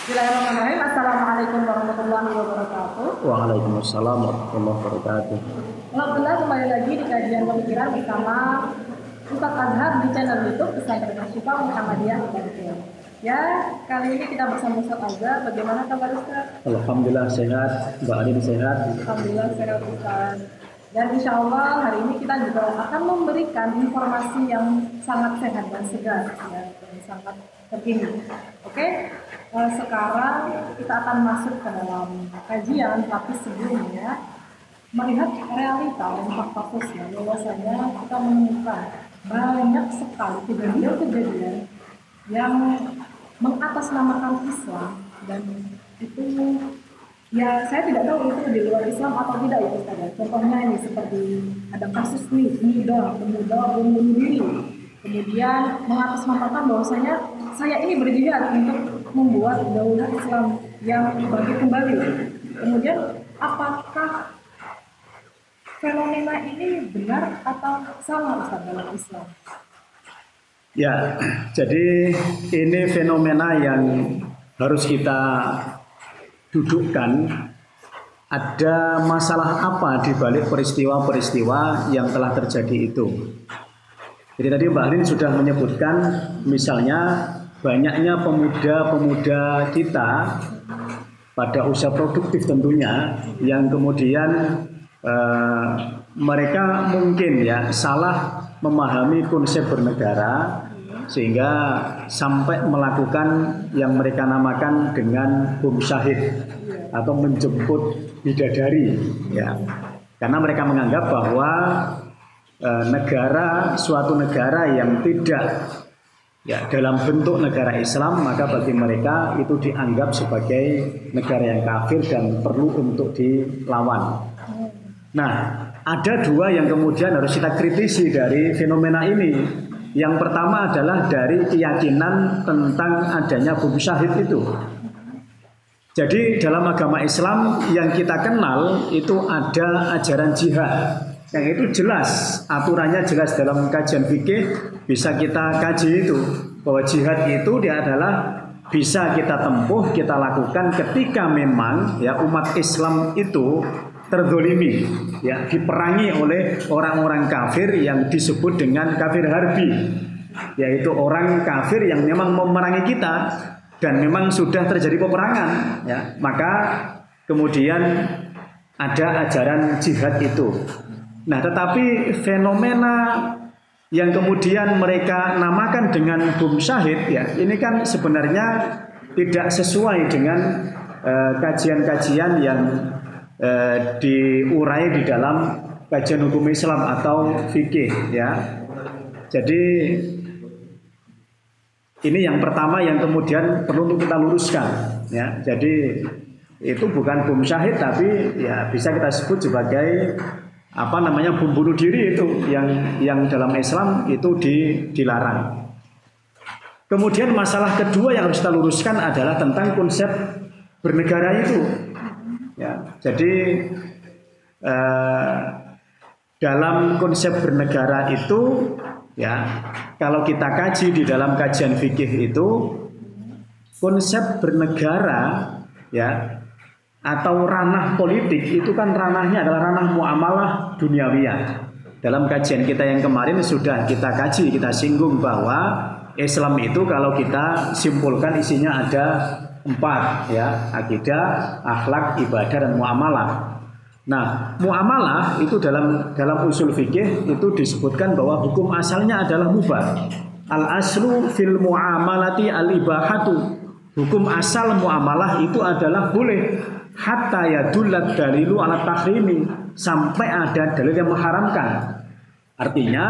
Bismillahirrahmanirrahim. Assalamualaikum warahmatullahi wabarakatuh. Waalaikumsalam warahmatullahi wabarakatuh. Alhamdulillah kembali lagi di kajian pemikiran bersama Ustadz Azhar di channel YouTube Pesantren Syifa Muhammadiyah Bantul. Ya, kali ini kita bersama Ustadz Azhar. Bagaimana kabar Ustadz? Alhamdulillah sehat, Mbak Adin sehat. Alhamdulillah sehat Ustadz. Dan insya Allah hari ini kita juga akan memberikan informasi yang sangat sehat dan segar, ya, dan sangat terkini. Oke, sekarang kita akan masuk ke dalam kajian, tapi sebelumnya melihat realita dan fakta sosial. Bahwasanya kita menemukan banyak sekali kejadian-kejadian yang mengatasnamakan Islam, dan itu ya saya tidak tahu itu di luar Islam atau tidak ya Ustaz. Contohnya ini seperti ada kasus nih pemuda bom bunuh diri, kemudian mengatasnamakan bahwasanya saya ini berjihad untuk membuat daulah Islam yang bangkit kembali. Kemudian apakah fenomena ini benar atau salah Ustaz dalam Islam? Ya, jadi ini fenomena yang harus kita dudukkan. Ada masalah apa di balik peristiwa-peristiwa yang telah terjadi itu. Jadi tadi Mbak Arin sudah menyebutkan misalnya banyaknya pemuda-pemuda kita pada usia produktif tentunya yang kemudian mereka mungkin ya salah memahami konsep bernegara sehingga sampai melakukan yang mereka namakan dengan bom syahid atau menjemput bidadari ya. Karena mereka menganggap bahwa suatu negara yang tidak ya dalam bentuk negara Islam, maka bagi mereka itu dianggap sebagai negara yang kafir dan perlu untuk dilawan. Nah, ada dua yang kemudian harus kita kritisi dari fenomena ini. Yang pertama adalah dari keyakinan tentang adanya bom syahid itu. Jadi dalam agama Islam yang kita kenal itu ada ajaran jihad. Yang itu jelas, aturannya jelas dalam kajian fikih bisa kita kaji itu. Bahwa jihad itu dia adalah bisa kita tempuh, kita lakukan ketika memang ya umat Islam itu terzolimi, ya diperangi oleh orang-orang kafir yang disebut dengan kafir harbi, yaitu orang kafir yang memang memerangi kita dan memang sudah terjadi peperangan, ya maka kemudian ada ajaran jihad itu. Nah, tetapi fenomena yang kemudian mereka namakan dengan bom syahid, ya ini kan sebenarnya tidak sesuai dengan kajian-kajian yang diurai di dalam kajian hukum Islam atau fikih ya. Jadi ini yang pertama yang kemudian perlu untuk kita luruskan ya. Jadi itu bukan bom syahid tapi ya bisa kita sebut sebagai bom bunuh diri itu yang dalam Islam itu dilarang. Kemudian masalah kedua yang harus kita luruskan adalah tentang konsep bernegara itu. Ya, jadi dalam konsep bernegara itu, ya kalau kita kaji di dalam kajian fikih itu, konsep bernegara, ya atau ranah politik itu kan ranahnya adalah ranah muamalah duniawiyah. Dalam kajian kita yang kemarin sudah kita kaji, kita singgung bahwa Islam itu kalau kita simpulkan isinya ada 4 ya, akidah, akhlak, ibadah dan muamalah. Nah, muamalah itu dalam usul fikih itu disebutkan bahwa hukum asalnya adalah mubah. Al aslu fil muamalati al ibahatu. Hukum asal muamalah itu adalah boleh hatta yadullat dalilu ala tahrimi, sampai ada dalil yang mengharamkan. Artinya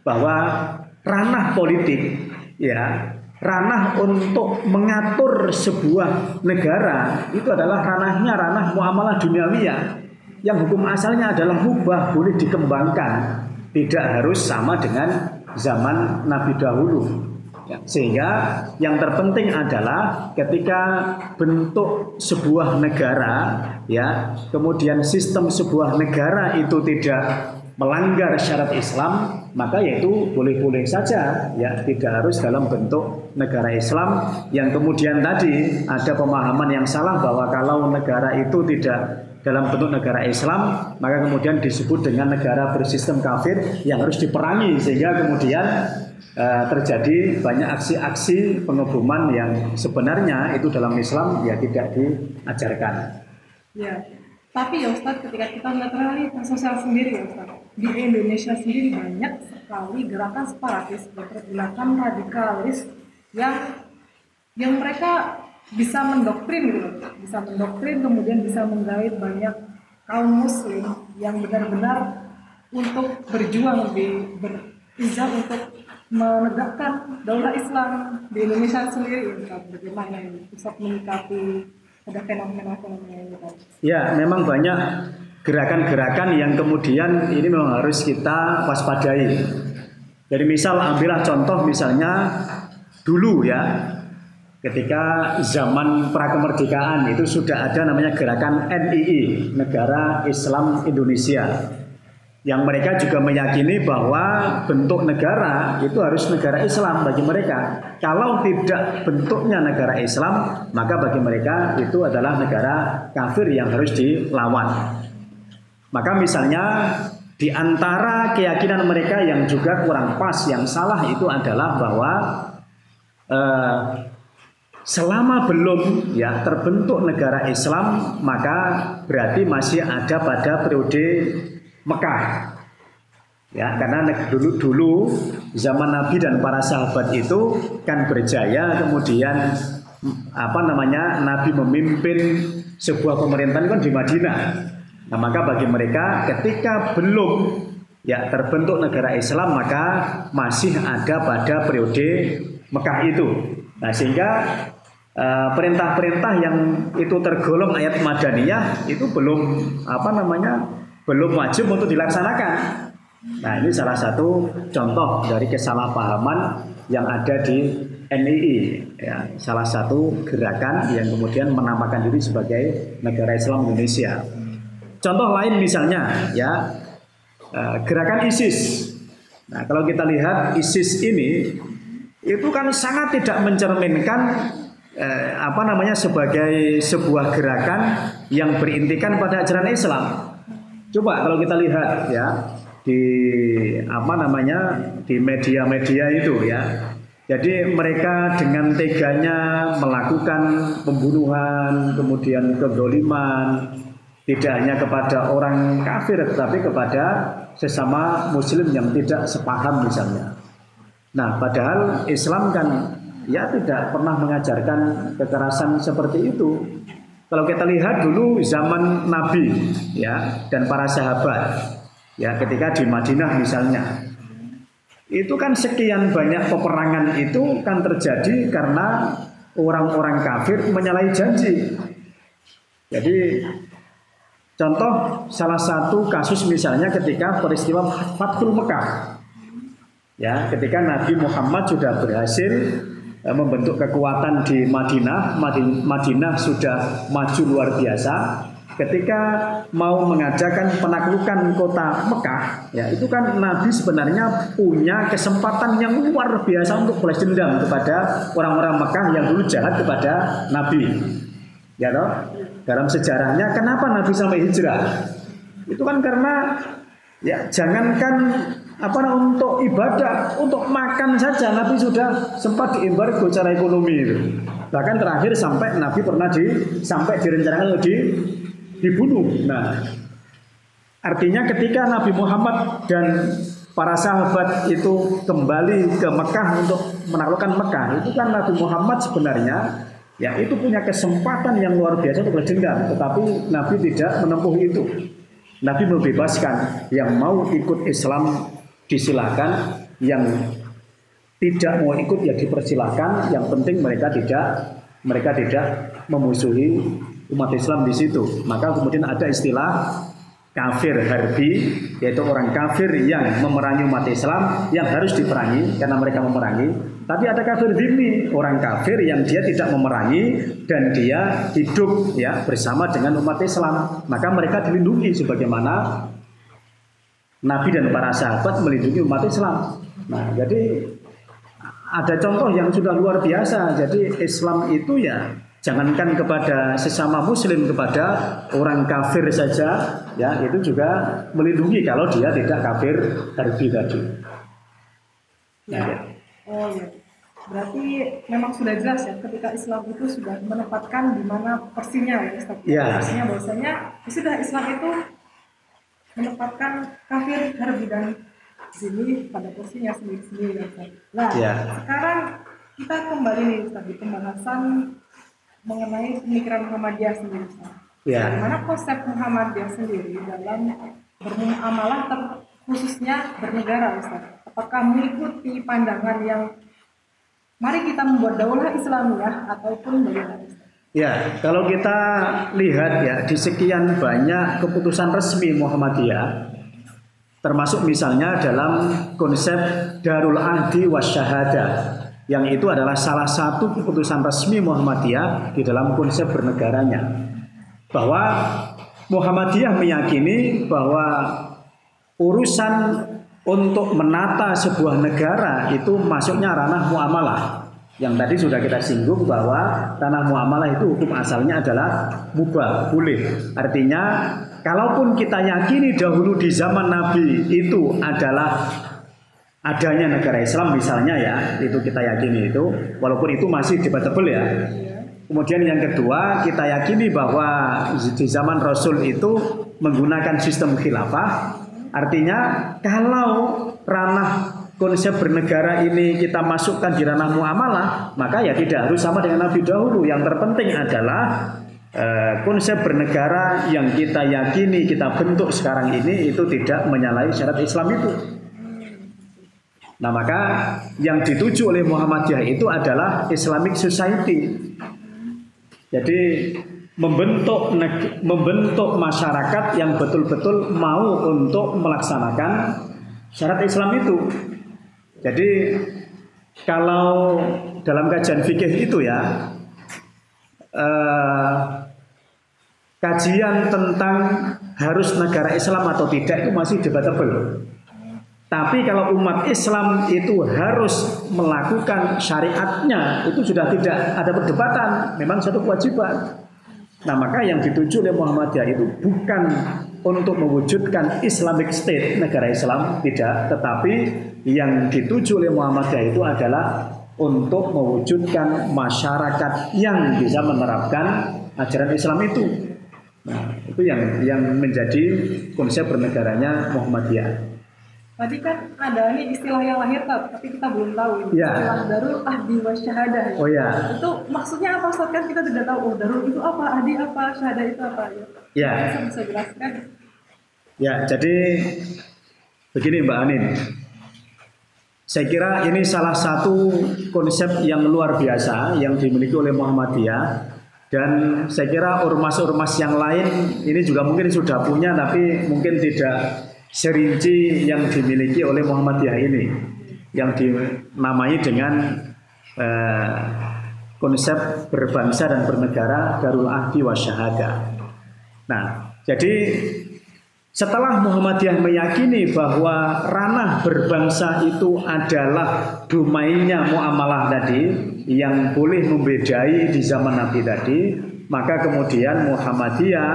bahwa ranah politik ya, ranah untuk mengatur sebuah negara itu adalah ranah muamalah duniawiyah yang hukum asalnya adalah mubah, boleh dikembangkan, tidak harus sama dengan zaman Nabi dahulu ya. Sehingga yang terpenting adalah ketika bentuk sebuah negara ya, kemudian sistem sebuah negara itu tidak melanggar syarat Islam, maka yaitu boleh-boleh saja, ya, tidak harus dalam bentuk negara Islam. Yang kemudian tadi ada pemahaman yang salah bahwa kalau negara itu tidak dalam bentuk negara Islam, maka kemudian disebut dengan negara bersistem kafir yang harus diperangi, sehingga kemudian terjadi banyak aksi-aksi pengeboman yang sebenarnya itu dalam Islam ya tidak diajarkan. Ya, tapi ya Ustadz, ketika kita melihat realitas sosial sendiri ya Ustadz, di Indonesia sendiri banyak sekali gerakan separatis dan pergerakan radikalis yang mereka bisa mendoktrin gitu, bisa mendoktrin kemudian bisa menggait banyak kaum muslim yang benar-benar untuk berjuang berizah untuk menegakkan daulah Islam di Indonesia sendiri. Bagaimana ini Ustaz menyikapi ada fenomena-fenomena ini? Ya, memang banyak gerakan-gerakan yang kemudian ini memang harus kita waspadai. Jadi misal ambillah contoh misalnya dulu ya, ketika zaman prakemerdekaan itu sudah ada namanya gerakan NII, Negara Islam Indonesia, yang mereka juga meyakini bahwa bentuk negara itu harus negara Islam bagi mereka. Kalau tidak bentuknya negara Islam, maka bagi mereka itu adalah negara kafir yang harus dilawan. Maka misalnya di antara keyakinan mereka yang juga kurang pas, yang salah itu adalah bahwa selama belum ya terbentuk negara Islam, maka berarti masih ada pada periode Mekah. Ya, karena dulu zaman Nabi dan para sahabat itu kan berjaya, kemudian Nabi memimpin sebuah pemerintahan kan di Madinah. Nah, maka bagi mereka ketika belum ya terbentuk negara Islam, maka masih ada pada periode Mekah itu. Nah, sehingga perintah-perintah yang itu tergolong ayat Madaniyah itu belum wajib untuk dilaksanakan. Nah, ini salah satu contoh dari kesalahpahaman yang ada di NII, ya, salah satu gerakan yang kemudian menamakan diri sebagai negara Islam Indonesia. Contoh lain misalnya ya, gerakan ISIS. Nah, kalau kita lihat ISIS ini itu kan sangat tidak mencerminkan sebagai sebuah gerakan yang berintikan pada ajaran Islam. Coba kalau kita lihat ya di di media-media itu ya. Jadi mereka dengan teganya melakukan pembunuhan, kemudian kezaliman, tidak hanya kepada orang kafir tetapi kepada sesama muslim yang tidak sepaham misalnya. Nah, padahal Islam kan ya tidak pernah mengajarkan kekerasan seperti itu. Kalau kita lihat dulu zaman Nabi ya dan para sahabat ya, ketika di Madinah misalnya, itu kan sekian banyak peperangan itu kan terjadi karena orang-orang kafir menyalahi janji. Jadi contoh salah satu kasus misalnya ketika peristiwa Fathul Mekah. Ya, ketika Nabi Muhammad sudah berhasil membentuk kekuatan di Madinah, Madinah sudah maju luar biasa. Ketika mau mengadakan penaklukan kota Mekah, ya itu kan Nabi sebenarnya punya kesempatan yang luar biasa untuk balas dendam kepada orang-orang Mekah yang dulu jahat kepada Nabi. Ya toh? Dalam sejarahnya kenapa Nabi sampai hijrah? Itu kan karena ya jangankan untuk ibadah, untuk makan saja Nabi sudah sempat diembargo secara ekonomi itu. Bahkan terakhir sampai Nabi pernah sampai direncanakan dibunuh. Nah, artinya ketika Nabi Muhammad dan para sahabat itu kembali ke Mekah untuk menaklukkan Mekah, itu kan Nabi Muhammad sebenarnya ya itu punya kesempatan yang luar biasa untuk berdendam, tetapi Nabi tidak menempuh itu. Nabi membebaskan yang mau ikut Islam disilakan, yang tidak mau ikut ya dipersilakan. Yang penting mereka tidak memusuhi umat Islam di situ. Maka kemudian ada istilah kafir harbi, yaitu orang kafir yang memerangi umat Islam yang harus diperangi karena mereka memerangi. Tapi ada kafir dhimmi, orang kafir yang dia tidak memerangi dan dia hidup ya bersama dengan umat Islam. Maka mereka dilindungi sebagaimana Nabi dan para sahabat melindungi umat Islam. Nah, jadi ada contoh yang sudah luar biasa. Jadi Islam itu ya jangankan kepada sesama muslim, kepada orang kafir saja ya itu juga melindungi kalau dia tidak kafir harbi tadi. Ya. Oh ya. Berarti memang sudah jelas ya ketika Islam itu sudah menempatkan di mana porsinya ya Ustaz. Ya. Porsinya bahwasanya sudah Islam itu menempatkan kafir harbi dan zimmi pada porsinya sendiri-sendiri. Nah, sekarang kita kembali nih Ustaz di pembahasan mengenai pemikiran Muhammadiyah sendiri. Ya. Bagaimana konsep Muhammadiyah sendiri dalam bermuamalah khususnya bernegara Ustaz? Apakah mengikuti pandangan yang mari kita membuat daulah Islamiyah ataupun bagaimana Ustaz? Ya, kalau kita lihat ya di sekian banyak keputusan resmi Muhammadiyah, termasuk misalnya dalam konsep Darul Ahdi Wasyahadah, yang itu adalah salah satu keputusan resmi Muhammadiyah di dalam konsep bernegaranya, bahwa Muhammadiyah meyakini bahwa urusan untuk menata sebuah negara itu masuknya ranah muamalah. Yang tadi sudah kita singgung bahwa ranah muamalah itu hukum asalnya adalah mubah, boleh. Artinya kalaupun kita yakini dahulu di zaman Nabi itu adalah adanya negara Islam misalnya ya, itu kita yakini itu, walaupun itu masih debatable ya. Kemudian yang kedua, kita yakini bahwa di zaman Rasul itu menggunakan sistem khilafah. Artinya kalau ranah konsep bernegara ini kita masukkan di ranah muamalah, maka ya tidak harus sama dengan Nabi dahulu. Yang terpenting adalah konsep bernegara yang kita yakini kita bentuk sekarang ini itu tidak menyalahi syarat Islam itu. Nah, maka yang dituju oleh Muhammadiyah itu adalah Islamic Society. Jadi membentuk masyarakat yang betul-betul mau untuk melaksanakan syarat Islam itu. Jadi kalau dalam kajian fikih itu ya kajian tentang harus negara Islam atau tidak itu masih debatable. Tapi kalau umat Islam itu harus melakukan syariatnya, itu sudah tidak ada perdebatan, memang satu kewajiban. Nah, maka yang dituju oleh Muhammadiyah itu bukan untuk mewujudkan Islamic State, negara Islam, tidak. Tetapi yang dituju oleh Muhammadiyah itu adalah untuk mewujudkan masyarakat yang bisa menerapkan ajaran Islam itu. Nah, itu yang menjadi konsep bernegaranya Muhammadiyah. Tadi kan ada nih istilah yang lahir tapi kita belum tahu ini. Ya. Istilah Darul Ahdi Wasyahadah. Oh ya. Itu maksudnya apa Ustaz? Kan kita tidak tahu. Oh, Darul itu apa, Ahdi apa, Syahadah itu apa Ya. Bisa jelaskan? Ya, jadi begini Mbak Anin. Saya kira ini salah satu konsep yang luar biasa yang dimiliki oleh Muhammadiyah, dan saya kira ormas-ormas yang lain ini juga mungkin sudah punya tapi mungkin tidak serinci yang dimiliki oleh Muhammadiyah ini, yang dinamai dengan konsep berbangsa dan bernegara Darul Ahdi Wasyahadah. Nah, jadi setelah Muhammadiyah meyakini bahwa ranah berbangsa itu adalah domainnya muamalah tadi yang boleh membedai di zaman Nabi tadi, maka kemudian Muhammadiyah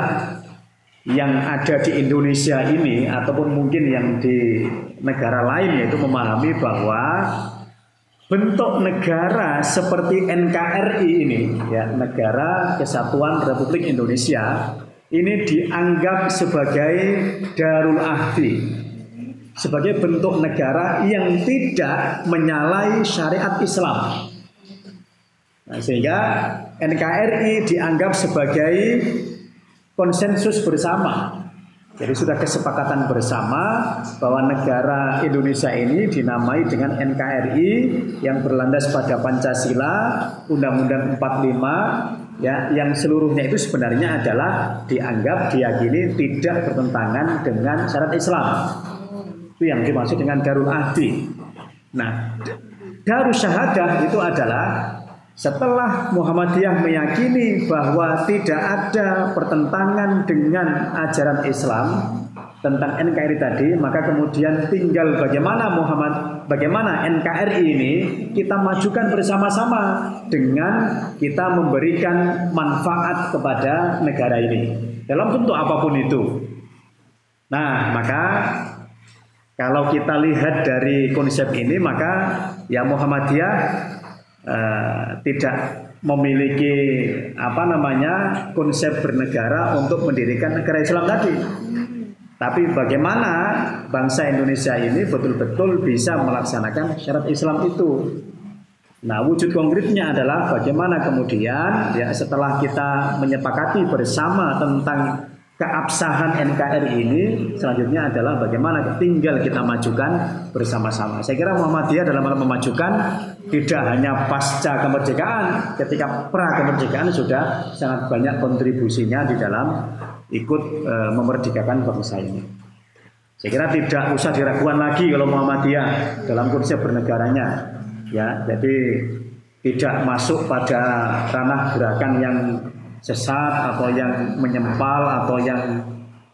yang ada di Indonesia ini ataupun mungkin yang di negara lain yaitu memahami bahwa bentuk negara seperti NKRI ini ya, Negara Kesatuan Republik Indonesia, ini dianggap sebagai Darul Ahdi, sebagai bentuk negara yang tidak menyalahi syariat Islam. Nah, sehingga NKRI dianggap sebagai konsensus bersama. Jadi sudah kesepakatan bersama bahwa negara Indonesia ini dinamai dengan NKRI yang berlandas pada Pancasila, Undang-Undang 45 ya, yang seluruhnya itu sebenarnya adalah dianggap diyakini tidak bertentangan dengan syarat Islam. Itu yang dimaksud dengan Darul Ahdi. Nah, Darus Syahadah itu adalah setelah Muhammadiyah meyakini bahwa tidak ada pertentangan dengan ajaran Islam, tentang NKRI tadi, maka kemudian tinggal bagaimana NKRI ini kita majukan bersama-sama dengan kita memberikan manfaat kepada negara ini dalam bentuk apapun itu. Nah, maka kalau kita lihat dari konsep ini, maka ya Muhammadiyah tidak memiliki konsep bernegara untuk mendirikan negara Islam tadi. Tapi bagaimana bangsa Indonesia ini betul-betul bisa melaksanakan syarat Islam itu. Nah, wujud konkretnya adalah bagaimana kemudian ya setelah kita menyepakati bersama tentang keabsahan NKRI ini, selanjutnya adalah bagaimana tinggal kita majukan bersama-sama. Saya kira Muhammadiyah dalam hal memajukan tidak hanya pasca kemerdekaan, ketika pra kemerdekaan sudah sangat banyak kontribusinya di dalam ikut memerdekakan bangsa ini. Saya kira tidak usah diragukan lagi kalau Muhammadiyah dalam konsep bernegaranya, ya, jadi tidak masuk pada ranah gerakan yang sesat atau yang menyempal atau yang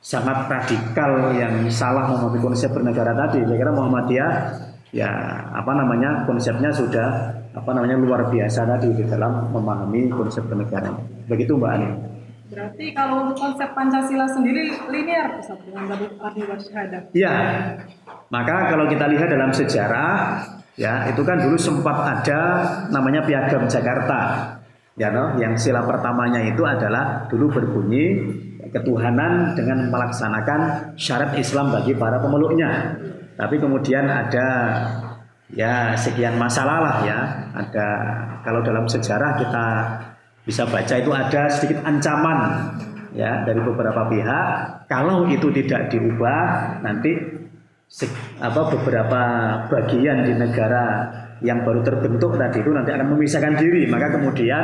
sangat radikal yang salah memahami konsep bernegara tadi. Saya kira Muhammadiyah ya konsepnya sudah luar biasa tadi di dalam memahami konsep bernegara. Begitu Mbak Ani. Berarti kalau konsep Pancasila sendiri linear Ustaz dengan ahli wasyahadah. Iya. Maka kalau kita lihat dalam sejarah ya, itu kan dulu sempat ada namanya Piagam Jakarta. Ya, yang sila pertamanya itu adalah dulu berbunyi ketuhanan dengan melaksanakan syarat Islam bagi para pemeluknya. Tapi kemudian ada ya sekian masalah lah ya. Ada kalau dalam sejarah kita bisa baca itu ada sedikit ancaman ya dari beberapa pihak, kalau itu tidak diubah nanti beberapa bagian di negara yang baru terbentuk tadi itu nanti akan memisahkan diri. Maka kemudian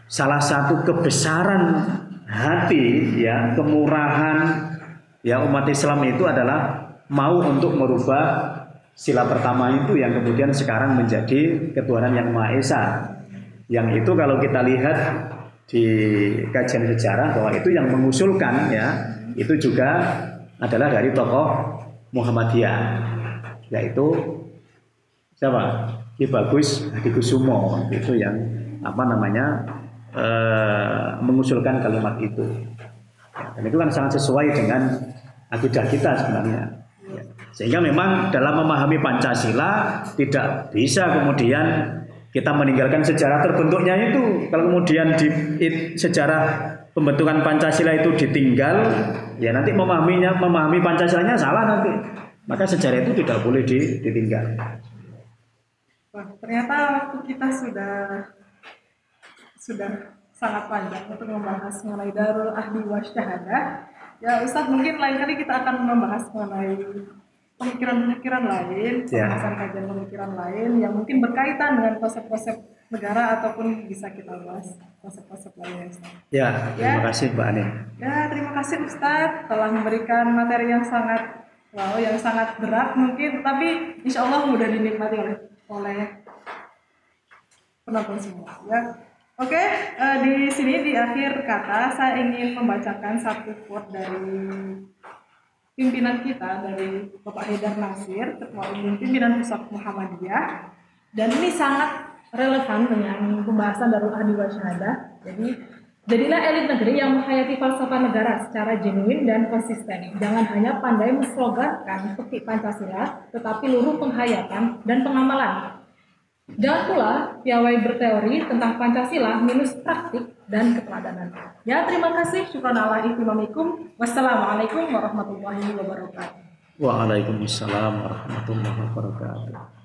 salah satu kebesaran hati ya, kemurahan ya umat Islam itu adalah mau untuk merubah sila pertama itu yang kemudian sekarang menjadi ketuhanan yang Maha Esa. Yang itu kalau kita lihat di kajian sejarah bahwa itu yang mengusulkan ya, itu juga adalah dari tokoh Muhammadiyah, yaitu siapa? Ki Bagus Hadikusumo, itu yang mengusulkan kalimat itu. Dan itu kan sangat sesuai dengan akidah kita sebenarnya. Sehingga memang dalam memahami Pancasila tidak bisa kemudian kita meninggalkan sejarah terbentuknya itu. Kalau kemudian sejarah pembentukan Pancasila itu ditinggal, ya nanti memahami Pancasilanya salah nanti. Maka sejarah itu tidak boleh ditinggal. Wah, ternyata waktu kita sudah sangat panjang untuk membahas mengenai Darul Ahli Wasyahadah. Ya Ustadz, mungkin lain kali kita akan membahas mengenai pemikiran-pemikiran lain, pembahasan kajian pemikiran lain yang mungkin berkaitan dengan konsep-konsep negara ataupun bisa kita bahas konsep-konsep lainnya. Ya, terima kasih Mbak Ani. Ya, terima kasih Ustadz telah memberikan materi yang sangat berat mungkin, tapi insya Allah mudah dinikmati oleh penonton semua. Ya, oke. Di sini di akhir kata saya ingin membacakan satu quote dari pimpinan kita, dari Bapak Haidar Nasir, Ketua Umum Pimpinan Pusat Muhammadiyah, dan ini sangat relevan dengan pembahasan Darul Ahli Wasyahadah. Jadi, jadilah elit negeri yang menghayati falsafah negara secara genuin dan konsisten. Jangan hanya pandai menslogankan petik Pancasila, tetapi luruh penghayatan dan pengamalan. Jangan pula piawai berteori tentang Pancasila minus praktik dan keteladanan. Ya, terima kasih. Syukran ala ihtimamikum. Wassalamualaikum warahmatullahi wabarakatuh. Waalaikumsalam warahmatullahi wabarakatuh.